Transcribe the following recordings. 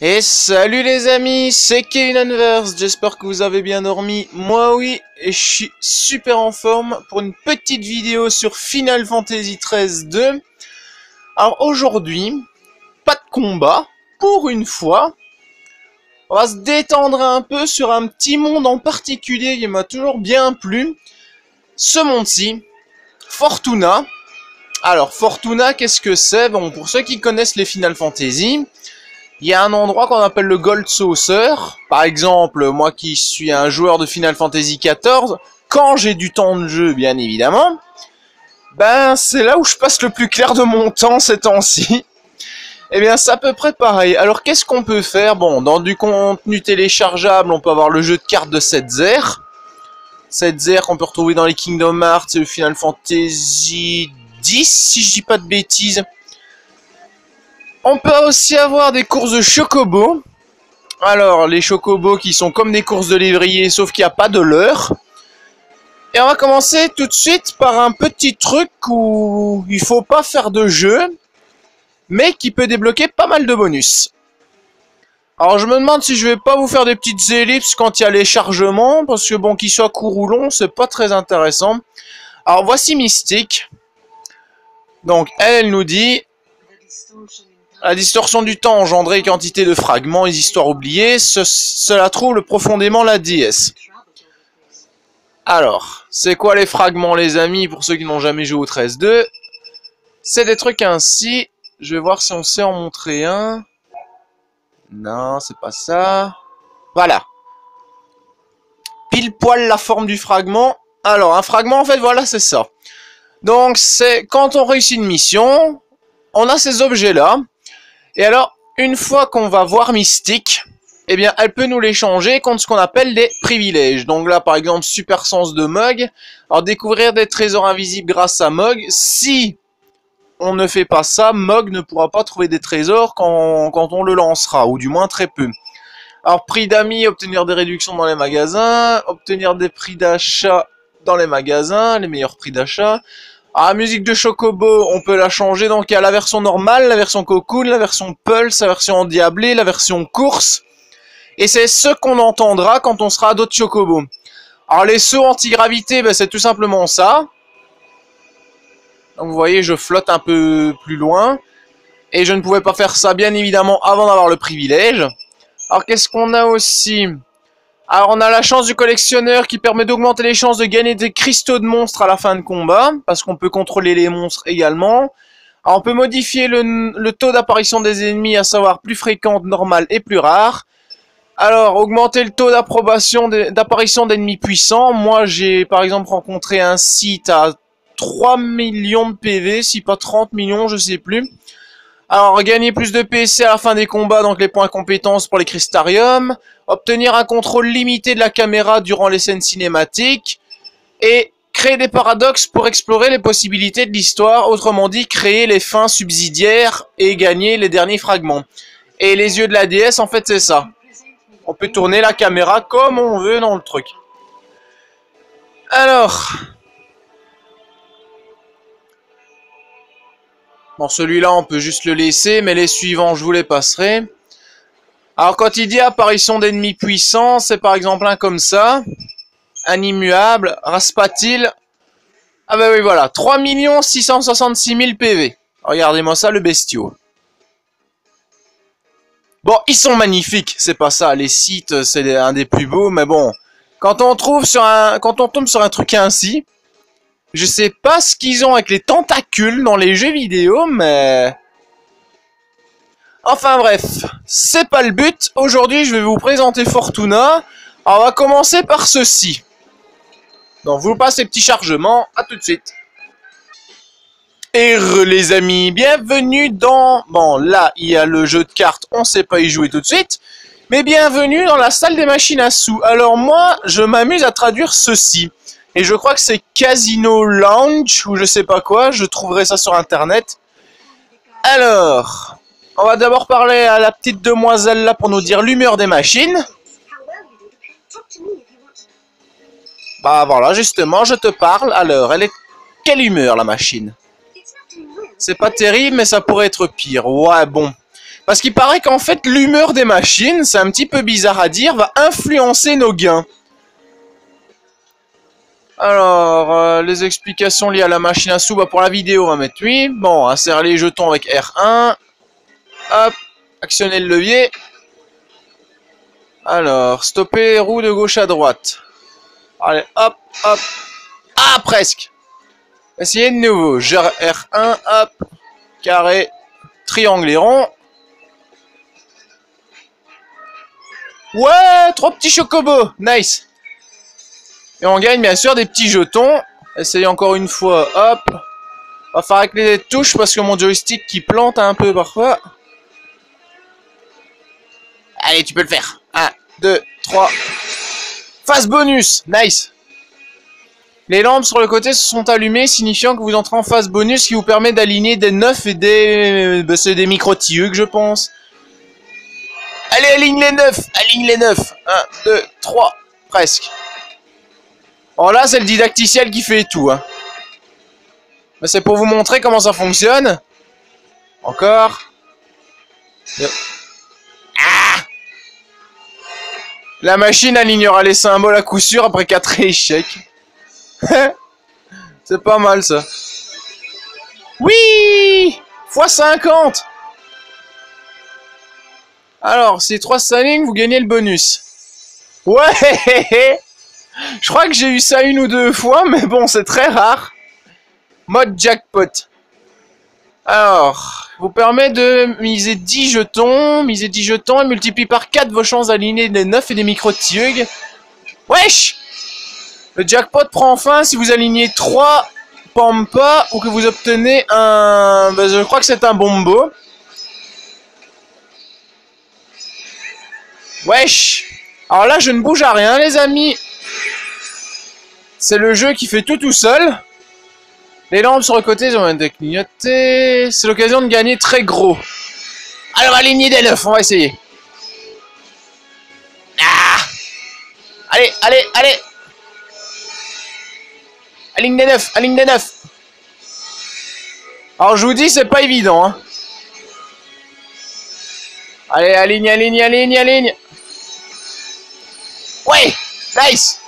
Et salut les amis, c'est Kevin Unverse, j'espère que vous avez bien dormi. Moi oui, et je suis super en forme pour une petite vidéo sur Final Fantasy XIII 2. Alors aujourd'hui, pas de combat, pour une fois. On va se détendre un peu sur un petit monde en particulier qui m'a toujours bien plu. Ce monde-ci, Fortuna. Alors Fortuna, qu'est-ce que c'est? Bon, pour ceux qui connaissent les Final Fantasy, il y a un endroit qu'on appelle le Gold Saucer. Par exemple, moi qui suis un joueur de Final Fantasy XIV, quand j'ai du temps de jeu, bien évidemment, ben c'est là où je passe le plus clair de mon temps ces temps-ci. Eh bien, c'est à peu près pareil. Alors, qu'est-ce qu'on peut faire? Bon, dans du contenu téléchargeable, on peut avoir le jeu de cartes de Setzer. Setzer qu'on peut retrouver dans les Kingdom Hearts et le Final Fantasy X, si je dis pas de bêtises. On peut aussi avoir des courses de chocobo. Alors, les chocobos qui sont comme des courses de lévrier, sauf qu'il n'y a pas de leurre. Et on va commencer tout de suite par un petit truc où il faut pas faire de jeu, mais qui peut débloquer pas mal de bonus. Alors, je me demande si je vais pas vous faire des petites ellipses quand il y a les chargements, parce que bon, qu'il soit court ou long, c'est pas très intéressant. Alors, voici Mystique. Donc, elle nous dit... La distorsion du temps engendrée quantité de fragments et histoires oubliées, cela trouble profondément la déesse. Alors, c'est quoi les fragments les amis, pour ceux qui n'ont jamais joué au 13-2? C'est des trucs ainsi, je vais voir si on sait en montrer un. Non, c'est pas ça. Voilà. Pile poil la forme du fragment. Alors, un fragment en fait, voilà, c'est ça. Donc, c'est quand on réussit une mission, on a ces objets-là. Et alors, une fois qu'on va voir Mystique, eh bien, elle peut nous les changer contre ce qu'on appelle des privilèges. Donc là, par exemple, super sens de Mog. Alors, découvrir des trésors invisibles grâce à Mog. Si on ne fait pas ça, Mog ne pourra pas trouver des trésors quand on le lancera, ou du moins très peu. Alors, prix d'amis, obtenir des réductions dans les magasins, obtenir des prix d'achat dans les magasins, les meilleurs prix d'achat. Ah, musique de Chocobo, on peut la changer, donc il y a la version normale, la version Cocoon, la version Pulse, la version Endiablée, la version Course. Et c'est ce qu'on entendra quand on sera à d'autres Chocobo. Alors les sauts anti-gravité, ben, c'est tout simplement ça. Donc vous voyez, je flotte un peu plus loin. Et je ne pouvais pas faire ça, bien évidemment, avant d'avoir le privilège. Alors qu'est-ce qu'on a aussi ? Alors on a la chance du collectionneur qui permet d'augmenter les chances de gagner des cristaux de monstres à la fin de combat, parce qu'on peut contrôler les monstres également. Alors on peut modifier le taux d'apparition des ennemis, à savoir plus fréquente, normale et plus rare. Alors augmenter le taux d'apparition d'ennemis puissants. Moi j'ai par exemple rencontré un site à 3 millions de PV, si pas 30 millions, je sais plus. Alors, gagner plus de PC à la fin des combats, donc les points compétences pour les Crystariums. Obtenir un contrôle limité de la caméra durant les scènes cinématiques. Et créer des paradoxes pour explorer les possibilités de l'histoire. Autrement dit, créer les fins subsidiaires et gagner les derniers fragments. Et les yeux de la déesse, en fait, c'est ça. On peut tourner la caméra comme on veut dans le truc. Alors... Bon, celui-là, on peut juste le laisser, mais les suivants, je vous les passerai. Alors, quand il dit apparition d'ennemis puissants, c'est par exemple un comme ça. Un immuable, Raspatil. Ah bah oui, voilà, 3 666 000 PV. Regardez-moi ça, le bestiau. Bon, ils sont magnifiques, c'est pas ça. Les sites, c'est un des plus beaux, mais bon. Quand on tombe sur un truc ainsi... Je sais pas ce qu'ils ont avec les tentacules dans les jeux vidéo, mais... Enfin bref, c'est pas le but. Aujourd'hui, je vais vous présenter Fortuna. Alors, on va commencer par ceci. Donc, je vous passe les petits chargements. À tout de suite. Et les amis, bienvenue dans... Bon, là, il y a le jeu de cartes. On sait pas y jouer tout de suite. Mais bienvenue dans la salle des machines à sous. Alors moi, je m'amuse à traduire ceci. Et je crois que c'est Casino Lounge, ou je sais pas quoi, je trouverai ça sur internet. Alors, on va d'abord parler à la petite demoiselle là pour nous dire l'humeur des machines. Bah voilà, justement, je te parle. Alors, elle est... Quelle humeur la machine? C'est pas terrible, mais ça pourrait être pire. Ouais, bon. Parce qu'il paraît qu'en fait, l'humeur des machines, c'est un petit peu bizarre à dire, va influencer nos gains. Alors, les explications liées à la machine à sous, bah pour la vidéo, on va mettre oui. Bon, insérer les jetons avec R1. Hop, actionner le levier. Alors, stopper les roues de gauche à droite. Allez, hop, hop. Ah, presque. Essayez de nouveau. Gère R1, hop. Carré, triangle et rond. Ouais, 3 petits chocobos. Nice. Et on gagne bien sûr des petits jetons. Essayez encore une fois, hop. Va falloir avec les touches parce que mon joystick qui plante un peu parfois. Allez, tu peux le faire. 1, 2, 3. Phase bonus. Nice. Les lampes sur le côté se sont allumées, signifiant que vous entrez en phase bonus qui vous permet d'aligner des 9 et des... c'est des micro-tilleuls, je pense. Allez, aligne les 9. Aligne les 9. 1, 2, 3. Presque. Bon, là, c'est le didacticiel qui fait tout. Hein. Mais c'est pour vous montrer comment ça fonctionne. Encore. Ah! La machine alignera les symboles à coup sûr après 4 échecs. C'est pas mal ça. Oui! x50. Alors, si 3 s'alignent, vous gagnez le bonus. Ouais! Je crois que j'ai eu ça 1 ou 2 fois, mais bon, c'est très rare. Mode jackpot. Alors, vous permet de miser 10 jetons. Miser 10 jetons et multiplie par 4 vos chances d'aligner des 9 et des micro-tilleuls. Wesh! Le jackpot prend fin si vous alignez 3 Pampa ou que vous obtenez un... Ben, je crois que c'est un bombo. Wesh! Alors là, je ne bouge à rien, les amis. C'est le jeu qui fait tout seul. Les lampes sur le côté, ont été clignotées. C'est l'occasion de gagner très gros. Alors, aligner des 9, on va essayer. Ah! Allez, allez, allez! Aligne des 9, aligne des 9. Alors, je vous dis, c'est pas évident. Hein. Allez, aligne, aligne, aligne, aligne. Ouais! Nice!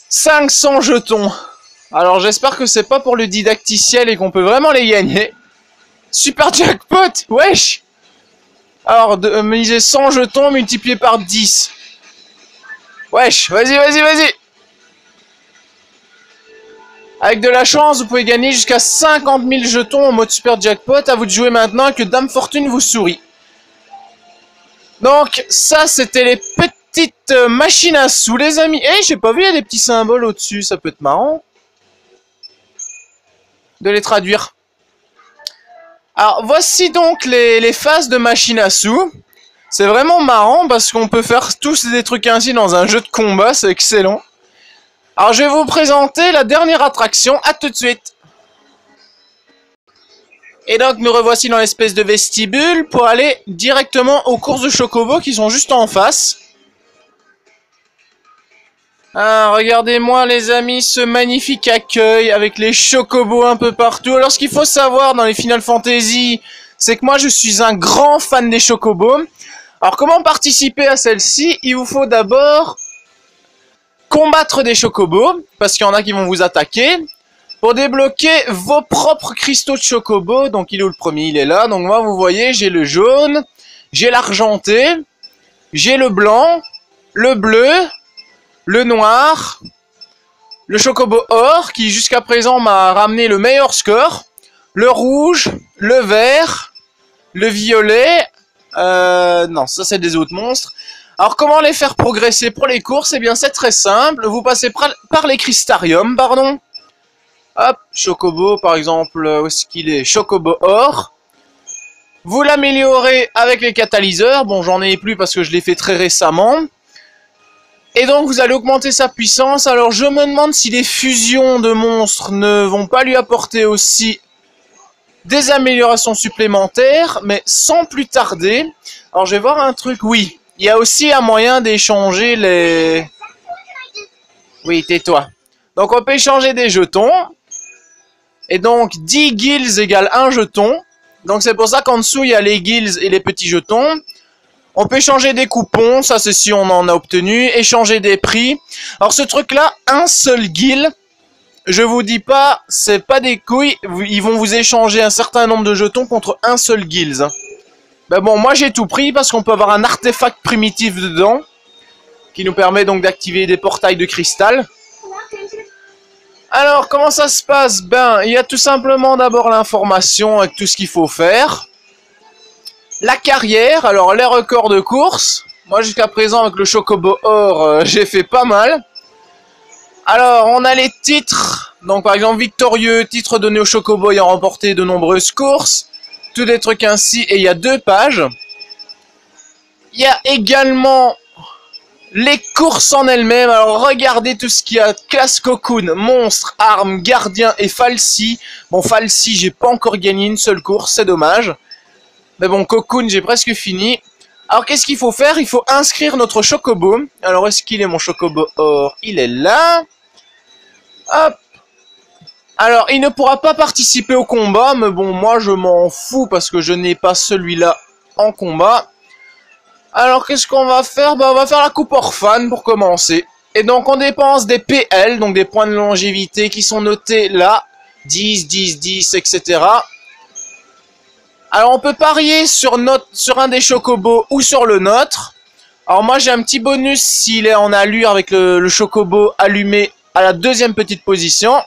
« 500 jetons. Alors j'espère que c'est pas pour le didacticiel et qu'on peut vraiment les gagner. Super jackpot. Wesh. Alors miser 100 jetons multiplié par 10. Wesh. Vas-y, vas-y, vas-y. Avec de la chance, vous pouvez gagner jusqu'à 50 000 jetons en mode super jackpot. À vous de jouer maintenant que Dame Fortune vous sourit. Donc ça c'était les petites machines à sous, les amis. Eh, j'ai pas vu, il y a des petits symboles au-dessus. Ça peut être marrant de les traduire. Alors, voici donc les phases de machines à sous. C'est vraiment marrant parce qu'on peut faire tous des trucs ainsi dans un jeu de combat. C'est excellent. Alors, je vais vous présenter la dernière attraction. À tout de suite. Et donc, nous revoici dans l'espèce de vestibule pour aller directement aux courses de Chocobo qui sont juste en face. Ah, regardez-moi les amis, ce magnifique accueil avec les chocobos un peu partout. Alors ce qu'il faut savoir dans les Final Fantasy, c'est que moi je suis un grand fan des chocobos. Alors comment participer à celle-ci? Il vous faut d'abord combattre des chocobos, parce qu'il y en a qui vont vous attaquer. Pour débloquer vos propres cristaux de chocobo, donc il est où le premier? Il est là, donc moi vous voyez, j'ai le jaune, j'ai l'argenté, j'ai le blanc, le bleu, le noir, le chocobo or qui jusqu'à présent m'a ramené le meilleur score, le rouge, le vert, le violet, non ça c'est des autres monstres. Alors comment les faire progresser pour les courses? Eh bien c'est très simple, vous passez par les cristariums, pardon. Hop, chocobo par exemple, où est-ce qu'il est? Chocobo or. Vous l'améliorez avec les catalyseurs, bon j'en ai plus parce que je l'ai fait très récemment. Et donc vous allez augmenter sa puissance. Alors je me demande si les fusions de monstres ne vont pas lui apporter aussi des améliorations supplémentaires. Mais sans plus tarder. Alors je vais voir un truc. Oui, il y a aussi un moyen d'échanger les... Oui, tais-toi. Donc on peut échanger des jetons. Et donc 10 guilds égale 1 jeton. Donc c'est pour ça qu'en dessous il y a les guilds et les petits jetons. On peut échanger des coupons, ça c'est si on en a obtenu, échanger des prix. Alors ce truc là, un seul guild, je vous dis pas, c'est pas des couilles, ils vont vous échanger un certain nombre de jetons contre un seul guild. Ben bon, moi j'ai tout pris parce qu'on peut avoir un artefact primitif dedans, qui nous permet donc d'activer des portails de cristal. Alors comment ça se passe? Ben, il y a tout simplement d'abord l'information avec tout ce qu'il faut faire. La carrière, alors les records de course. Moi jusqu'à présent avec le Chocobo Or, j'ai fait pas mal. Alors on a les titres. Donc par exemple victorieux, titre donné au Chocobo ayant remporté de nombreuses courses. Tous des trucs ainsi et il y a 2 pages. Il y a également les courses en elles-mêmes. Alors regardez tout ce qu'il y a. Classe Cocoon, monstre, arme, gardien et falsi. Bon falsi j'ai pas encore gagné une seule course, c'est dommage. Mais bon, Cocoon, j'ai presque fini. Alors, qu'est-ce qu'il faut faire? Il faut inscrire notre Chocobo. Alors, est-ce qu'il est mon Chocobo Or? Il est là. Hop. Alors, il ne pourra pas participer au combat. Mais bon, moi, je m'en fous parce que je n'ai pas celui-là en combat. Alors, qu'est-ce qu'on va faire? Bah, on va faire la coupe orphane pour commencer. Et donc, on dépense des PL, donc des points de longévité qui sont notés là. 10, 10, 10, etc. Alors on peut parier sur un des chocobos ou sur le nôtre. Alors moi j'ai un petit bonus s'il est en allure avec le chocobo allumé à la 2e petite position.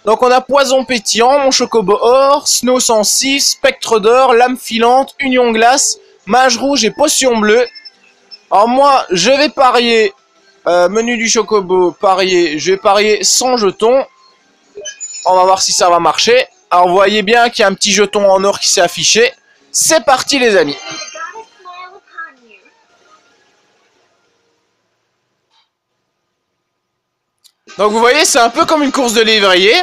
Donc on a poison pétillant, mon chocobo or, snow 106, spectre d'or, lame filante, union glace, mage rouge et potion bleue. Alors moi je vais parier, menu du chocobo, parier, je vais parier 100 jetons. On va voir si ça va marcher. Alors vous voyez bien qu'il y a un petit jeton en or qui s'est affiché. C'est parti les amis. Donc vous voyez c'est un peu comme une course de lévrier.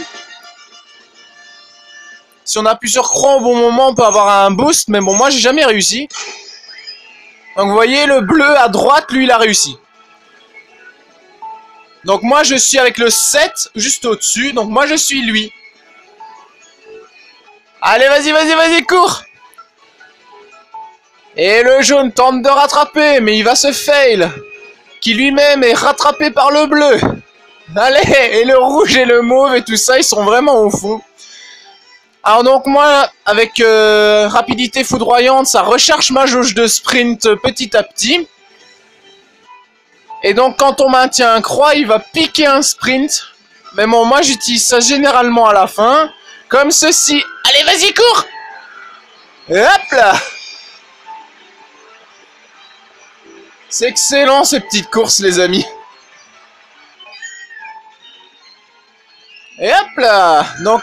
Si on appuie sur croix au bon moment on peut avoir un boost. Mais bon moi j'ai jamais réussi. Donc vous voyez le bleu à droite lui il a réussi. Donc moi je suis avec le 7 juste au dessus. Donc moi je suis lui. Allez, vas-y, vas-y, vas-y, cours! Et le jaune tente de rattraper, mais il va se fail. Qui lui-même est rattrapé par le bleu. Allez, et le rouge et le mauve et tout ça, ils sont vraiment au fond. Alors donc moi, avec rapidité foudroyante, ça recherche ma jauge de sprint petit à petit. Et donc quand on maintient un croix, il va piquer un sprint. Mais bon, moi j'utilise ça généralement à la fin. Comme ceci. Allez, vas-y, cours! Et hop là! C'est excellent ces petites courses, les amis. Et hop là! Donc,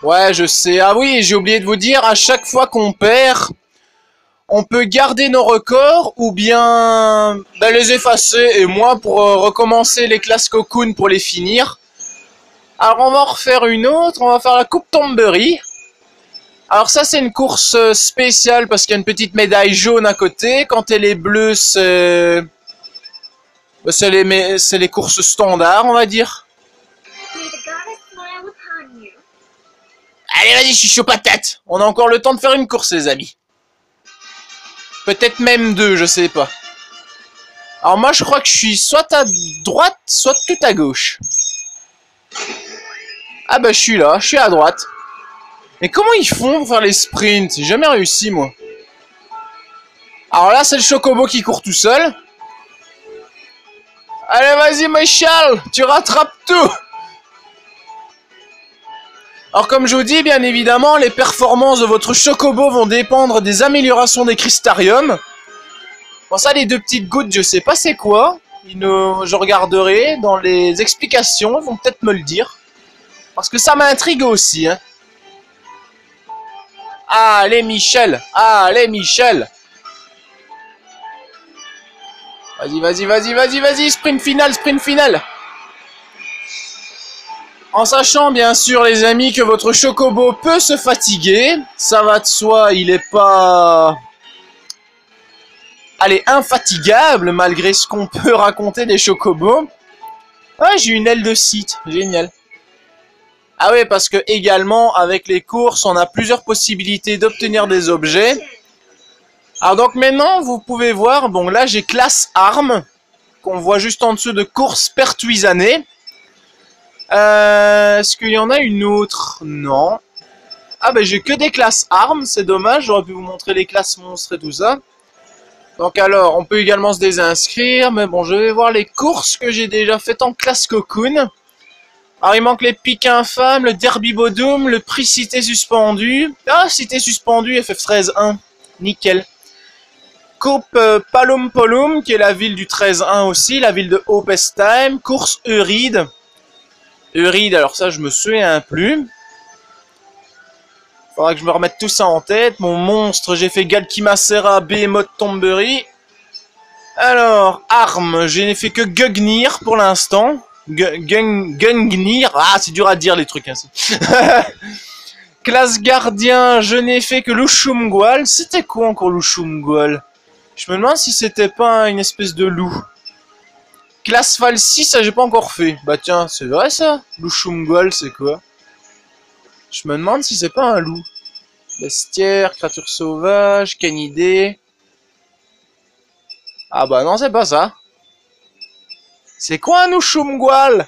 ouais, je sais. Ah oui, j'ai oublié de vous dire, à chaque fois qu'on perd, on peut garder nos records ou bien les effacer. Et moi, pour recommencer les classes Cocoon pour les finir. Alors, on va en refaire une autre. On va faire la Coupe Tombery. Alors ça c'est une course spéciale parce qu'il y a une petite médaille jaune à côté. Quand elle est bleue c'est les courses standards on va dire. Allez vas-y je suis chaud patate. On a encore le temps de faire une course les amis. Peut-être même 2 je sais pas. Alors moi je crois que je suis soit à droite soit tout à gauche. Ah bah je suis là, je suis à droite. Mais comment ils font pour faire les sprints? J'ai jamais réussi, moi. Alors là, c'est le Chocobo qui court tout seul. Allez, vas-y, Michel, tu rattrapes tout. Alors, comme je vous dis, bien évidemment, les performances de votre Chocobo vont dépendre des améliorations des cristariums. Bon, ça, les 2 petites gouttes, je sais pas c'est quoi. Je regarderai dans les explications, ils vont peut-être me le dire. Parce que ça m'intrigue aussi, hein. Allez Michel, allez Michel. Vas-y, vas-y, vas-y, vas-y, vas-y, sprint final, sprint final. En sachant bien sûr les amis que votre Chocobo peut se fatiguer. Ça va de soi, il est pas... Allez, infatigable malgré ce qu'on peut raconter des Chocobos. Ah, j'ai une aile de site, génial. Ah oui, parce que également, avec les courses, on a plusieurs possibilités d'obtenir des objets. Alors donc maintenant, vous pouvez voir, bon là j'ai classe armes, qu'on voit juste en dessous de course pertuisanée. Est-ce qu'il y en a une autre? Non. Ah ben j'ai que des classes armes, c'est dommage, j'aurais pu vous montrer les classes monstres et tout ça. Donc alors, on peut également se désinscrire, mais bon, je vais voir les courses que j'ai déjà faites en classe cocoon. Alors il manque les pics infâmes, le derby Bodum, le prix cité suspendu. Ah, cité suspendu, FF13-1, nickel. Coupe Palum Polum, qui est la ville du 13-1 aussi, la ville de Opestheim. Course Euride. Euride, alors ça je me souviens plus. Faudra que je me remette tout ça en tête. Mon monstre, j'ai fait Galkimacera, Behemoth Tombery. Alors, armes, je n'ai fait que Gugnir pour l'instant. Gungnir, ah c'est dur à dire les trucs ainsi. Classe gardien, je n'ai fait que Lushumgual. C'était quoi encore Lushumgual? Je me demande si c'était pas une espèce de loup. Classe Falsi, ça j'ai pas encore fait. Bah tiens, c'est vrai ça? Lushumgual, c'est quoi? Je me demande si c'est pas un loup. Bestiaire, créature sauvage, canidé. Ah bah non, c'est pas ça. C'est quoi un Ushumgual?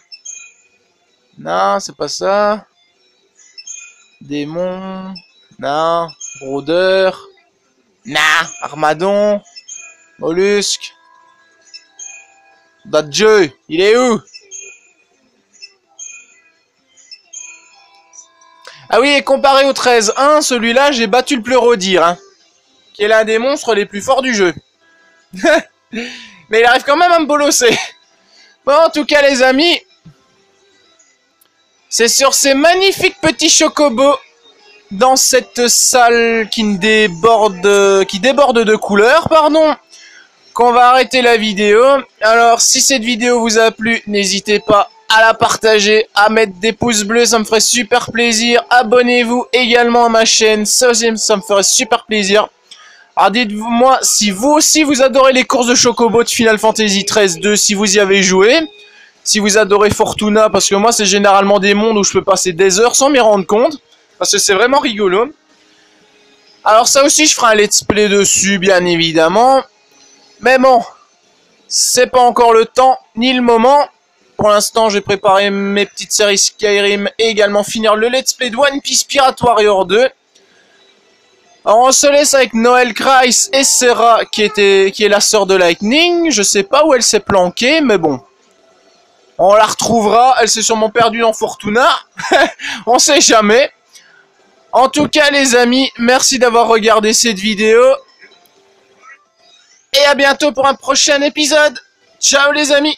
Non, c'est pas ça. Démon. Non. Rôdeur. Non. Armadon. Mollusque. Dadjeu, il est où? Ah oui, et comparé au 13-1, celui-là, j'ai battu le Pleurodire, hein, qui est l'un des monstres les plus forts du jeu. Mais il arrive quand même à me bolosser. Bon, en tout cas, les amis, c'est sur ces magnifiques petits chocobos dans cette salle qui déborde de couleurs, pardon, qu'on va arrêter la vidéo. Alors, si cette vidéo vous a plu, n'hésitez pas à la partager, à mettre des pouces bleus, ça me ferait super plaisir. Abonnez-vous également à ma chaîne, ça aussi, ça me ferait super plaisir. Alors dites-moi si vous aussi vous adorez les courses de Chocobo de Final Fantasy XIII-2, si vous y avez joué. Si vous adorez Fortuna, parce que moi c'est généralement des mondes où je peux passer des heures sans m'y rendre compte. Parce que c'est vraiment rigolo. Alors ça aussi je ferai un let's play dessus bien évidemment. Mais bon, c'est pas encore le temps ni le moment. Pour l'instant, j'ai préparé mes petites séries Skyrim et également finir le let's play de One Piece Pirate Warrior 2. Alors on se laisse avec Noël Christ et Serra qui est la sœur de Lightning. Je sais pas où elle s'est planquée, mais bon. On la retrouvera, elle s'est sûrement perdue dans Fortuna. On sait jamais. En tout cas les amis, merci d'avoir regardé cette vidéo. Et à bientôt pour un prochain épisode. Ciao les amis.